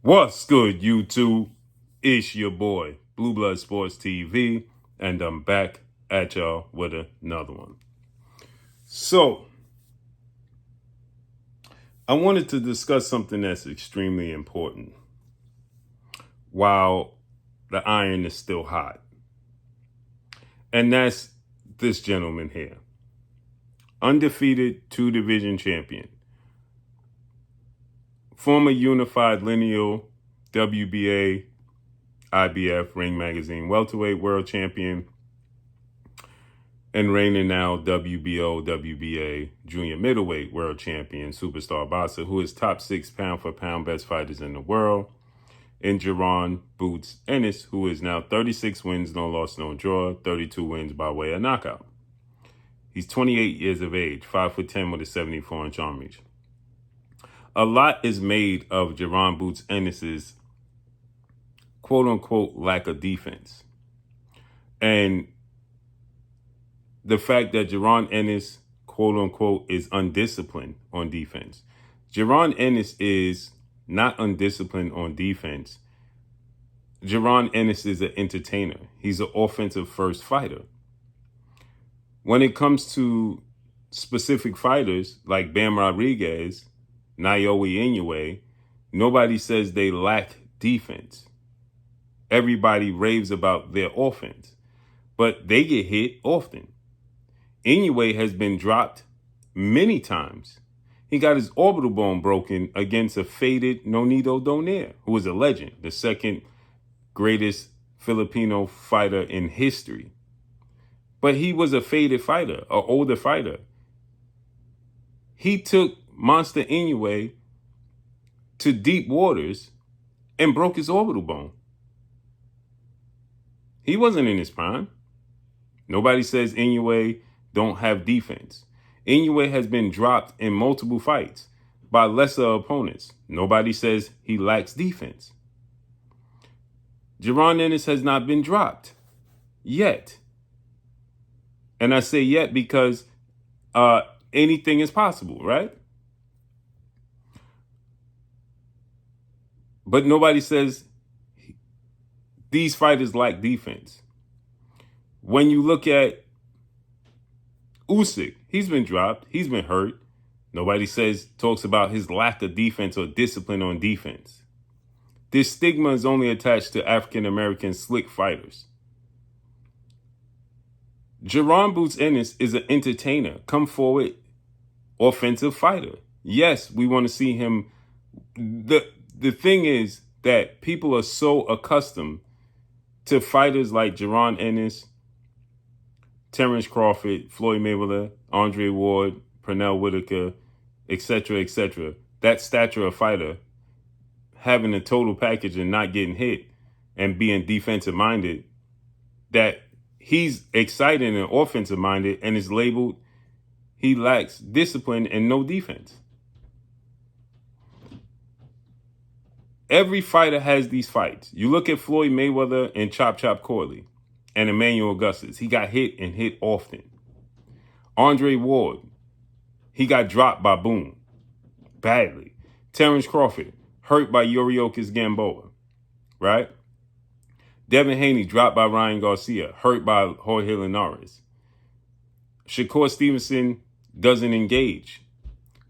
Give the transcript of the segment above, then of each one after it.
What's good, YouTube? It's your boy, Blue Blood Sports TV, and I'm back at y'all with another one. So, I wanted to discuss something that's extremely important while the iron is still hot. And that's this gentleman here. Undefeated 2-division champion. Former unified lineal WBA, IBF, Ring Magazine welterweight world champion, and reigning now WBO, WBA junior middleweight world champion, superstar boxer, who is top 6 pound for pound best fighters in the world, and Jaron Boots Ennis, who is now 36 wins, no loss, no draw, 32 wins by way of knockout. He's 28 years of age, 5'10" with a 74-inch arm reach. A lot is made of Jaron Boots Ennis's quote-unquote lack of defense. And the fact that Jaron Ennis, quote-unquote, is undisciplined on defense. Jaron Ennis is not undisciplined on defense. Jaron Ennis is an entertainer. He's an offensive first fighter. When it comes to specific fighters like Bam Rodriguez, Naoya Inoue, nobody says they lack defense. Everybody raves about their offense, but they get hit often. Inoue has been dropped many times. He got his orbital bone broken against a faded Nonito Donaire, who is a legend, the second greatest Filipino fighter in history. But he was a faded fighter, an older fighter. He took Monster Inoue to deep waters and broke his orbital bone. He wasn't in his prime. Nobody says Inoue don't have defense. Inoue has been dropped in multiple fights by lesser opponents. Nobody says he lacks defense. Jaron Ennis has not been dropped yet. And I say yet because anything is possible, right? But nobody says these fighters lack defense. When you look at Usyk, he's been dropped. He's been hurt. Nobody talks about his lack of defense or discipline on defense. This stigma is only attached to African-American slick fighters. Jaron Boots Ennis is an entertainer. Come forward, offensive fighter. Yes, we want to see him. The thing is that people are so accustomed to fighters like Jaron Ennis, Terrence Crawford, Floyd Mayweather, Andre Ward, Pernell Whitaker, etc., that stature of fighter, having a total package and not getting hit and being defensive minded, that he's excited and offensive minded and is labeled he lacks discipline and no defense. Every fighter has these fights. You look at Floyd Mayweather and Chop Corley and Emmanuel Augustus. He got hit and hit often. Andre Ward, he got dropped by Boone badly. Terrence Crawford, hurt by Yuriorkis Gamboa, right? Devin Haney, dropped by Ryan Garcia, hurt by Jorge Linares. Shakur Stevenson doesn't engage.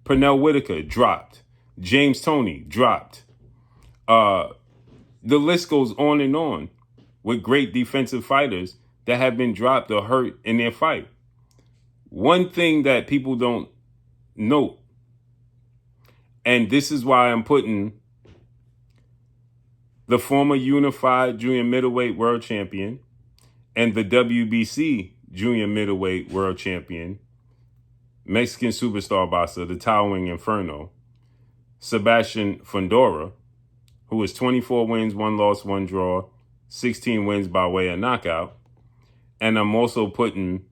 Pernell Whitaker, dropped. James Toney, dropped. The list goes on and on with great defensive fighters that have been dropped or hurt in their fight. One thing that people don't note, and this is why I'm putting the former unified junior middleweight world champion and the WBC junior middleweight world champion, Mexican superstar boxer, the Towering Inferno, Sebastian Fundora, who is 24 wins, 1 loss, 1 draw, 16 wins by way of knockout. And I'm also putting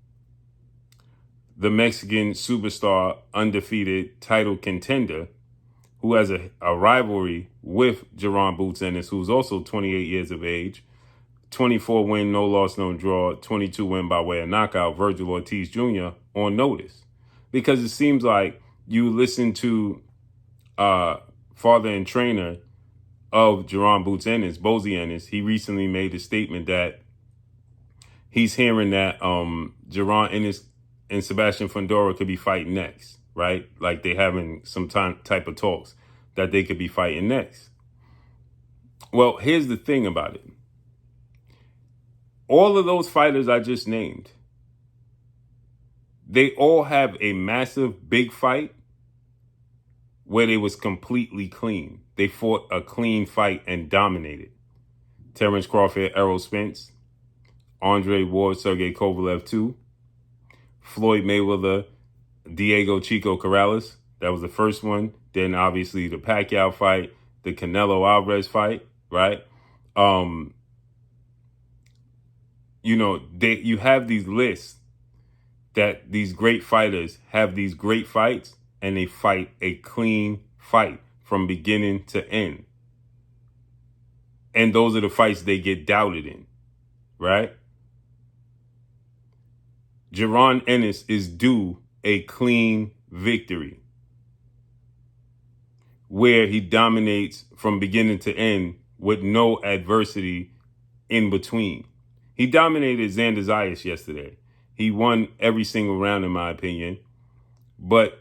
the Mexican superstar undefeated title contender, who has a rivalry with Jaron Boots Ennis, who's also 28 years of age, 24 win, no loss, no draw, 22 win by way of knockout, Virgil Ortiz Jr. on notice. Because it seems like you listen to father and trainer of Jaron Boots Ennis, Bozy Ennis, he recently made a statement that he's hearing that Jaron Ennis and Sebastian Fundora could be fighting next, right? Like they having some type of talks that they could be fighting next. Well, here's the thing about it. All of those fighters I just named, they all have a massive big fight where they was completely clean. They fought a clean fight and dominated. Terrence Crawford, Errol Spence, Andre Ward, Sergey Kovalev 2, Floyd Mayweather, Diego Chico Corrales. That was the first one. Then obviously the Pacquiao fight, the Canelo Alvarez fight, right? You have these lists that these great fighters have these great fights and they fight a clean fight from beginning to end. And those are the fights they get doubted in, right? Jaron Ennis is due a clean victory where he dominates from beginning to end with no adversity in between. He dominated Xander Zayas yesterday. He won every single round, in my opinion, but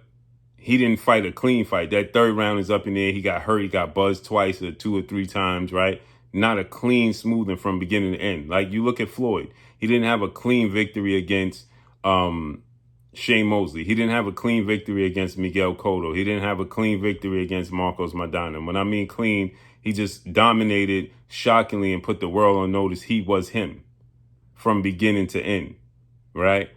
he didn't fight a clean fight. That third round is up in there. He got hurt. He got buzzed twice or 2 or 3 times, right? Not a clean smoothing from beginning to end. Like you look at Floyd, he didn't have a clean victory against Shane Mosley. He didn't have a clean victory against Miguel Cotto. He didn't have a clean victory against Marcos Maidana. When I mean clean, he just dominated shockingly and put the world on notice he was him from beginning to end, right?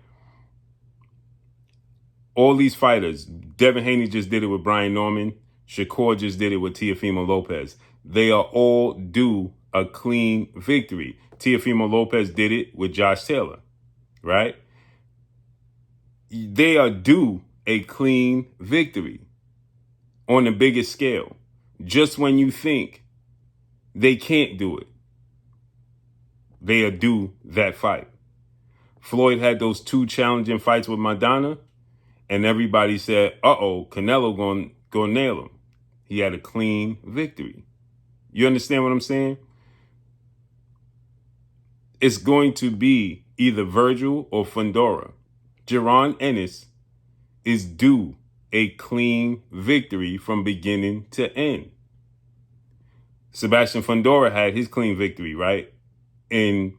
All these fighters, Devin Haney just did it with Brian Norman. Shakur just did it with Teofimo Lopez. They are all due a clean victory. Teofimo Lopez did it with Josh Taylor, right? They are due a clean victory on the biggest scale. Just when you think they can't do it, they are due that fight. Floyd had those 2 challenging fights with Maidana, and everybody said, uh-oh, Canelo gonna nail him. He had a clean victory. You understand what I'm saying? It's going to be either Virgil or Fundora. Jaron Ennis is due a clean victory from beginning to end. Sebastian Fundora had his clean victory, right? In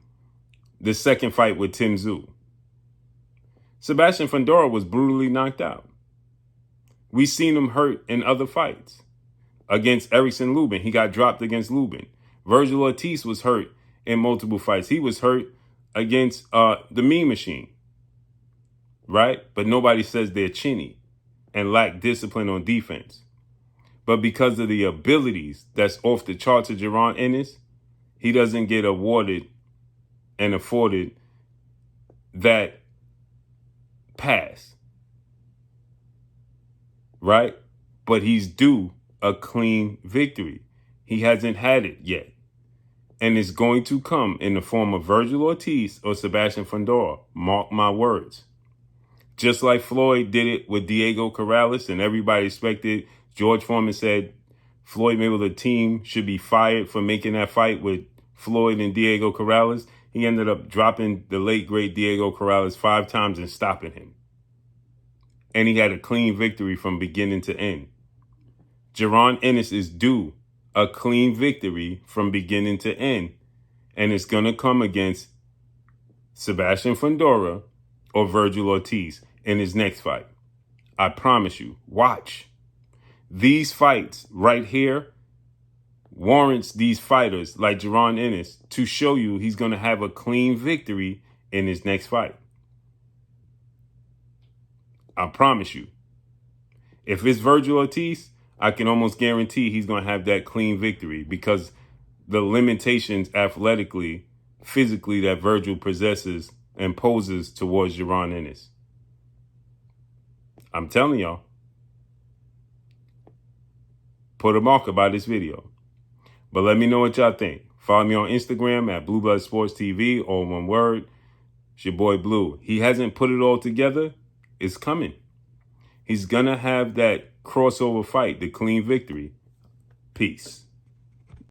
the second fight with Tim Tszyu. Sebastian Fundora was brutally knocked out. We seen him hurt in other fights. Against Erickson Lubin, he got dropped against Lubin. Virgil Ortiz was hurt in multiple fights. He was hurt against the Mean Machine, right? But nobody says they're chinny and lack discipline on defense. But because of the abilities that's off the charts of Jaron Ennis, he doesn't get awarded and afforded that pass, right? But he's due a clean victory. He hasn't had it yet. And it's going to come in the form of Virgil Ortiz or Sebastian Fundora. Mark my words. Just like Floyd did it with Diego Corrales and everybody expected. George Foreman said Floyd Mayweather team should be fired for making that fight with Floyd and Diego Corrales. He ended up dropping the late, great Diego Corrales 5 times and stopping him. And he had a clean victory from beginning to end. Jaron Ennis is due a clean victory from beginning to end. And it's going to come against Sebastian Fundora or Virgil Ortiz in his next fight. I promise you, watch. These fights right here warrants these fighters like Jaron Ennis to show you he's going to have a clean victory in his next fight. I promise you. If it's Virgil Ortiz, I can almost guarantee he's going to have that clean victory because the limitations athletically, physically that Virgil possesses and poses towards Jaron Ennis. I'm telling y'all. Put a marker by this video. But let me know what y'all think. Follow me on Instagram at Blue Blood Sports TV, all one word. It's your boy Blue. He hasn't put it all together. It's coming. He's going to have that crossover fight, the clean victory. Peace.